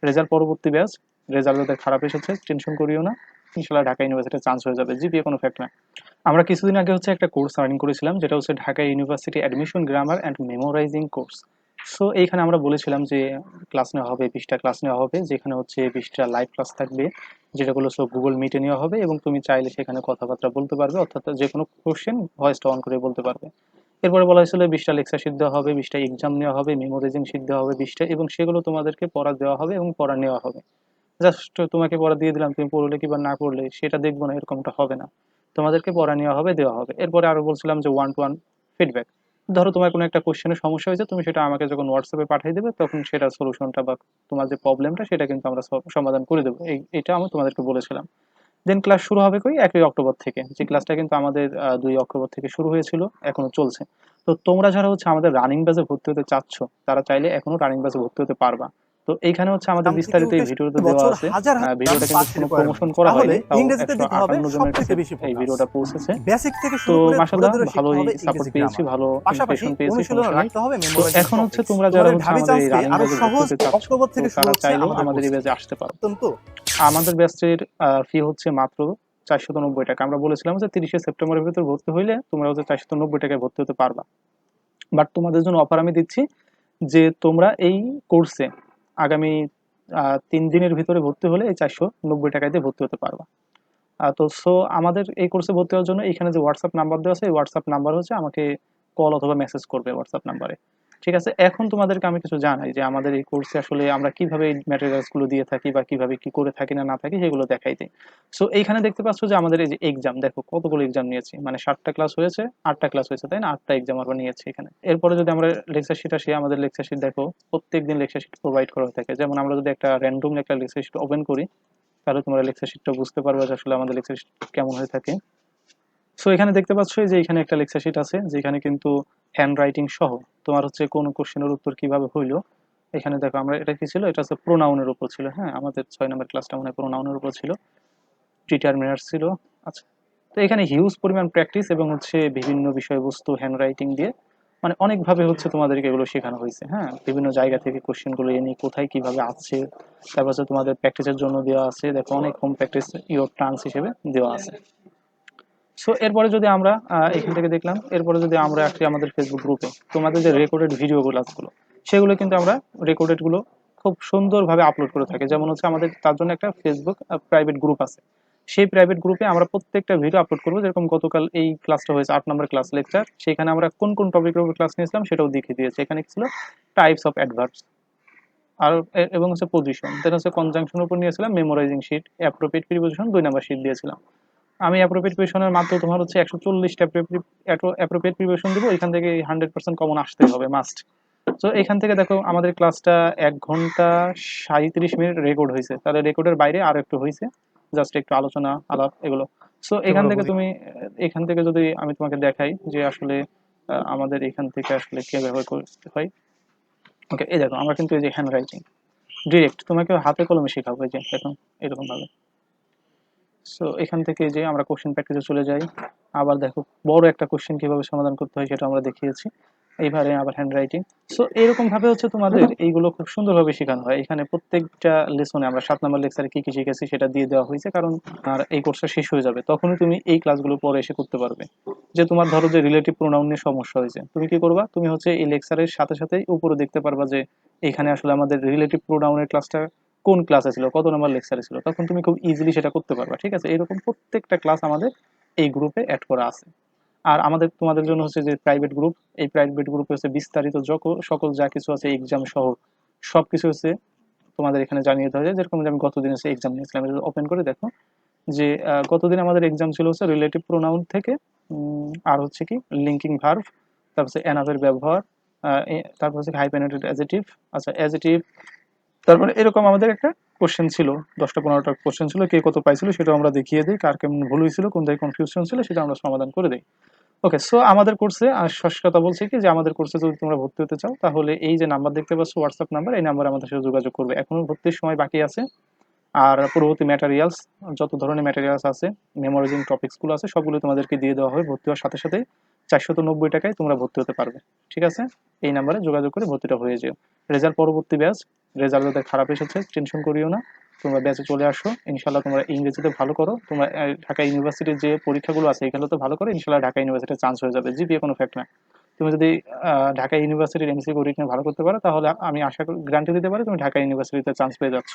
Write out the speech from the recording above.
Result পরবর্তী batch, result যাদের খারাপ এসেছে টেনশন করিও না, ইনশাল্লাহ ঢাকা ইউনিভার্সিটিতে চান্স হয়ে যাবে, জিপিএ কোনো ফ্যাক্ট না। আমরা কিছুদিন আগে হচ্ছে একটা কোর্স আর্নিং করেছিলাম, যেটা হচ্ছে Dhaka university admission grammar and memorising course. So এইখানে আমরা বলেছিলাম যে ক্লাস নেওয়া হবে, 20টা ক্লাস নেওয়া হবে, যেখানে হচ্ছে 20টা লাইভ ক্লাস থাকবে, যেটাগুলো সব গুগল মিটে নেওয়া হবে, এবং তুমি চাইলে সেখানে কথাবার্তা বলতে পারবে, অর্থাৎ যে কোনো কোশ্চেন ভয়েসটা অন করে বলতে পারবে। এরপরে বলা হয়েছিল 20টা লেকচার শিট দেওয়া হবে, 20টা এক্সাম নেওয়া হবে, মেমোরাইজিং শিট দেওয়া হবে 20টা, এবং সেগুলো তোমাদেরকে পড়া দেওয়া হবে এবং পড়া নেওয়া হবে। জাস্ট তোমাকে পড়া দিয়ে দিলাম, তুমি পড়লে কি বা না পড়লে সেটা দেখবো না, এরকমটা হবে না, তোমাদেরকে পড়া নেওয়া হবে, দেওয়া হবে। এরপরে আরো বলছিলাম যে 1-to-1 ফিডব্যাক। ধরো তোমার কোনো একটা কোশ্চেনের সমস্যা হয়েছে, তুমি সেটা আমাকে যখন হোয়াটসঅ্যাপে পাঠিয়ে দেবে, তখন সেটা সলিউশনটা বা তোমার যে প্রবলেমটা সেটা কিন্তু আমরা সমাধান করে দেবো, এটা আমি তোমাদেরকে বলেছিলাম। দেন ক্লাস শুরু হবে 1ই অক্টোবর থেকে, যে ক্লাসটা কিন্তু আমাদের 2 অক্টোবর থেকে শুরু হয়েছিল, এখনো চলছে। তো তোমরা যারা হচ্ছে আমাদের রানিং ব্যাচে ভর্তি হতে চাচ্ছ, তারা চাইলে এখনো রানিং ব্যাচে ভর্তি হতে পারবা। তো এইখানে হচ্ছে আমাদের গ্রাম থেকে বিস্তারিত এই উঠে ভিডিওতে দেওয়া বছর আছে। হাজার হাজার গ্রাম ভিডিওটা পা কিন্তু কোনো ফেল করেন প্রমোশন করা তাহলে হয়নি, তাও ইংরেজিতে দিতে হবে 158 জনের সবথেকে কাছে বেশি এই ফোকাস। ভিডিওটা পৌঁছেছে। বেসিক থেকে তো শুরু করে ধরে মাশাআল্লাহ ধরে শিখতে ভালোই হবে সাপোর্ট ইংরেজি পেয়েছি, গ্রামার, ভালো পাশাপাশি ইমপ্রেশন পেয়েছি, অনুশীলনে সমস্যা নেই। রাখতে হবে তো মেমোরাইজিং এখন হচ্ছে টপিকস। তোমরা যারা তোমাদের হচ্ছে ঢাবি আমাদের এই চান্সকে রানিং আরো ব্যাচে ভর্তি সহজ হতে চাচ্ছ, অক্টোবর তো থেকে শুরু তারা হচ্ছে চাইলেও আমাদের আমাদের এই কোর্সটি। ব্যাচে আসতে পারো। অত্যন্ত আমাদের ব্যাচের ফি হচ্ছে মাত্র 490 টাকা। আমরা বলেছিলাম যে 30শে সেপ্টেম্বরের ভিতর ভর্তি হইলে তোমরা হচ্ছে 490 টাকায় ভর্তি হতে পারবা। বাট তোমাদের জন্য অফার আমি দিচ্ছি যে তোমরা এই কোর্সে আগামী 3 দিনের ভিতরে ভর্তি হলে এই 490 টাকায় দিয়ে ভর্তি হতে পারবা। তো সো আমাদের এই কোর্সে ভর্তি হওয়ার জন্য এখানে যে হোয়াটসঅ্যাপ নাম্বার দেওয়া আছে, এই হোয়াটসঅ্যাপ নাম্বার হচ্ছে আমাকে কল অথবা মেসেজ করবে হোয়াটসঅ্যাপ নাম্বারে। ঠিক আছে, এখন তোমাদেরকে আমি কিছু জানাই যে আমাদের এই কোর্সে আসলে আমরা কিভাবে এই ম্যাটেরিয়ালসগুলো দিয়ে থাকি বা কিভাবে কি করে থাকি না না থাকি সেগুলো দেখাই দিই। সো এইখানে দেখতে পাচ্ছ যে আমাদের এই যে এক্সাম, দেখো কতগুলো এক্সাম নিয়েছি, মানে 7টা ক্লাস হয়েছে, 8টা ক্লাস হয়েছে, তাই না, 8টা এক্সাম আমরা নিয়েছি এখানে। এরপরে যদি আমরা লেকচার শিট আসি, আমাদের লেকচার শিট দেখো প্রত্যেকদিন লেকচার শিট প্রোভাইড করা হয়ে থাকে। যেমন আমরা যদি একটা র্যান্ডম একটা লেকচার শিট ওপেন করি, তাহলে তোমরা লেকচার শিটটা বুঝতে পারবে যে আসলে আমাদের লেকচার শিট কেমন হয়ে থাকে। সো এখানে দেখতে পাচ্ছ যে এখানে একটা লেকচার শিট আছে, যেখানে কিন্তু হ্যান্ড রাইটিং সহ তোমার হচ্ছে কোন কোশ্চেনের উত্তর কিভাবে হইলো। এখানে দেখো আমরা এটা কি ছিল, এটা হচ্ছে প্রোনাউনের উপর ছিল। হ্যাঁ, আমাদের 6 নম্বর ক্লাসটা মনে হয় প্রোনাউনের উপর ছিল, ডিটারমিনার ছিল। আচ্ছা, তো এখানে হিউজ পরিমাণ প্র্যাকটিস এবং হচ্ছে বিভিন্ন বিষয়বস্তু হ্যান্ড রাইটিং দিয়ে, মানে অনেকভাবে হচ্ছে তোমাদেরকে এগুলো শেখানো হয়েছে। হ্যাঁ, বিভিন্ন জায়গা থেকে কোশ্চেনগুলো এনে কোথায় কিভাবে আছে, তারপর হচ্ছে তোমাদের প্র্যাকটিসের জন্য দেওয়া আছে, দেখো অনেক হোম প্র্যাকটিস ইওর টার্নস হিসেবে দেওয়া আছে। সো এরপরে যদি আমরা এখান থেকে দেখলাম, এরপরে যদি আমরা আসি আমাদের ফেসবুক গ্রুপে, তোমাদের যে রেকর্ডেড ভিডিও ক্লাসগুলো, সেগুলো কিন্তু আমরা রেকর্ডেড গুলো খুব সুন্দরভাবে আপলোড করে থাকি। যেমন হচ্ছে আমাদের তার জন্য একটা ফেসবুক প্রাইভেট গ্রুপ আছে, সেই প্রাইভেট গ্রুপে আমরা প্রত্যেকটা ভিডিও আপলোড করবো। যেরকম গতকাল এই ক্লাসটা হয়েছে 8 নম্বর ক্লাস লেকচার, সেখানে আমরা কোন কোন টপিকের উপর ক্লাস নিয়েছিলাম সেটাও দেখিয়ে দিয়েছি। এখানে ছিল টাইপস অফ অ্যাডভার্বস, আর এবং হচ্ছে পজিশন, দেন হচ্ছে কনজাংশনের উপর নিয়েছিলাম মেমোরাইজিং শিট, অ্যাপ্রোপ্রিয়েট প্রিপোজিশন 2 নম্বর শিট দিয়েছিলাম। আমি অ্যাপ্রোপ্রিয়েট প্রিপোজিশনের মাত্র তোমার হচ্ছে 140টা অ্যাপ্রোপ্রিয়েট প্রিপোজিশন দিব, এখান থেকে 100% কমন আসতেই হবে, মাস্ট। তো এখান থেকে দেখো আমাদের ক্লাসটা 1 ঘন্টা 37 মিনিট রেকর্ড হয়েছে, তাহলে রেকর্ডের বাইরে আর একটু হয়েছে, জাস্ট একটু আলোচনা আলাপ এগুলো। সো এখান থেকে তুমি এখান থেকে যদি আমি তোমাকে দেখাই যে আসলে আমাদের এখান থেকে আসলে কিভাবে করতে হয়। ওকে, এই দেখো আমরা কিন্তু এই যে হ্যান্ড রাইটিং ডিরেক্ট তোমাকে হাতে কলমে শেখাবো, এই যে এখন এরকম ভাবে। সো এখান থেকে যে আমরা কোশ্চেন প্র্যাকটিসে চলে যাই, আবার দেখো বড় একটা কোশ্চেন কিভাবে সমাধান করতে হয় সেটা আমরা দেখিয়েছি। এইবারে আবার হ্যান্ড রাইটিং। সো এরকম ভাবে হচ্ছে তোমাদের এইগুলো খুব সুন্দরভাবে শেখানো হয়। এখানে প্রত্যেকটা লেসনে আমরা 7 নম্বর লেকচারে কি কি শিখেছি সেটা দিয়ে দেওয়া হয়েছে, কারণ আর এই কোর্সটা শেষ হয়ে যাবে তখনই তুমি এই ক্লাসগুলো পরে এসে করতে পারবে। যে তোমার ধরো যে রিলেটিভ প্রোনাউন নিয়ে সমস্যা হয়েছে, তুমি কি করবা, তুমি হচ্ছে এই লেকচারের সাথে সাথেই উপরে দেখতে পারবা যে এখানে আসলে আমাদের রিলেটিভ প্রোনাউনের ক্লাসটা কোন ক্লাসে ছিল, কত নম্বর লেকচারে ছিল, তখন তুমি খুব ইজিলি সেটা করতে পারবা। ঠিক আছে, এরকম প্রত্যেকটা ক্লাস আমাদের এই গ্রুপে অ্যাড করা আছে। আর আমাদের তোমাদের জন্য হচ্ছে যে প্রাইভেট গ্রুপ, এই প্রাইভেট গ্রুপে হচ্ছে বিস্তারিত সকল যা কিছু আছে এক্সাম সহ সবকিছু হচ্ছে তোমাদের এখানে জানিয়ে দেওয়া যায়। যেরকম যে আমি গতদিন হচ্ছে এক্সাম নিয়েছিলাম, ওপেন করে দেখো যে গতদিন আমাদের এক্সাম ছিল হচ্ছে রিলেটিভ প্রোনাউন থেকে, আর হচ্ছে কি লিঙ্কিং ভার্ব, তারপর হচ্ছে অ্যানাভের ব্যবহার, তারপর হচ্ছে হাইপেনেটেড অ্যাজেটিভ। আচ্ছা, অ্যাজেটিভ, তারপরে এরকম আমাদের একটা কোশ্চেন ছিল, 10টা 15টা কোশ্চেন ছিল, কে কত পাইছিল সেটাও আমরা দেখিয়ে দিই, কার কেমন ভুল হয়েছিল, কোন জায়গায় কনফিউশন ছিল সেটা আমরা সমাধান করে দিই। ওকে, সো আমাদের কোর্সে আর শেষ কথা বলছি কি যে আমাদের কোর্সে যদি তোমরা ভর্তি হতে চাও, তাহলে এই যে নাম্বার দেখতে পাচ্ছ হোয়াটসঅ্যাপ নাম্বার, এই নাম্বারে আমাদের সাথে যোগাযোগ করবে। এখনো ভর্তির সময় বাকি আছে। আর পরবর্তী ম্যাটেরিয়ালস, যত ধরনের ম্যাটেরিয়ালস আছে, মেমোরাইজিং টপিকসগুলো আছে, সবগুলো তোমাদেরকে দিয়ে দেওয়া হবে। ভর্তি হওয়ার সাথে সাথে 490 টাকায় তোমরা ভর্তি হতে পারবে। ঠিক আছে, এই নাম্বারে যোগাযোগ করে ভর্তিটা হয়ে যেও। রেজাল্ট পরবর্তী ব্যাচ, রেজাল্ট যাদের খারাপ এসেছে টেনশন করিও না, তোমরা ব্যাচে চলে আসো, ইনশাল্লাহ তোমরা ইংরেজিতে ভালো করো, তোমরা ঢাকা ইউনিভার্সিটির যে পরীক্ষাগুলো আছে এগুলোতে ভালো করো, ইনশাল্লাহ ঢাকা ইউনিভার্সিটির চান্স হয়ে যাবে, জিপিএ কোনো ফ্যাক্ট না। তুমি যদি ঢাকা ইউনিভার্সিটির এমসিকিউ রিটেনে ভালো করতে পারো তাহলে আমি আশা করি গ্যারান্টি দিতে পারি তুমি ঢাকা ইউনিভার্সিটিতে চান্স পেয়ে যাচ্ছ।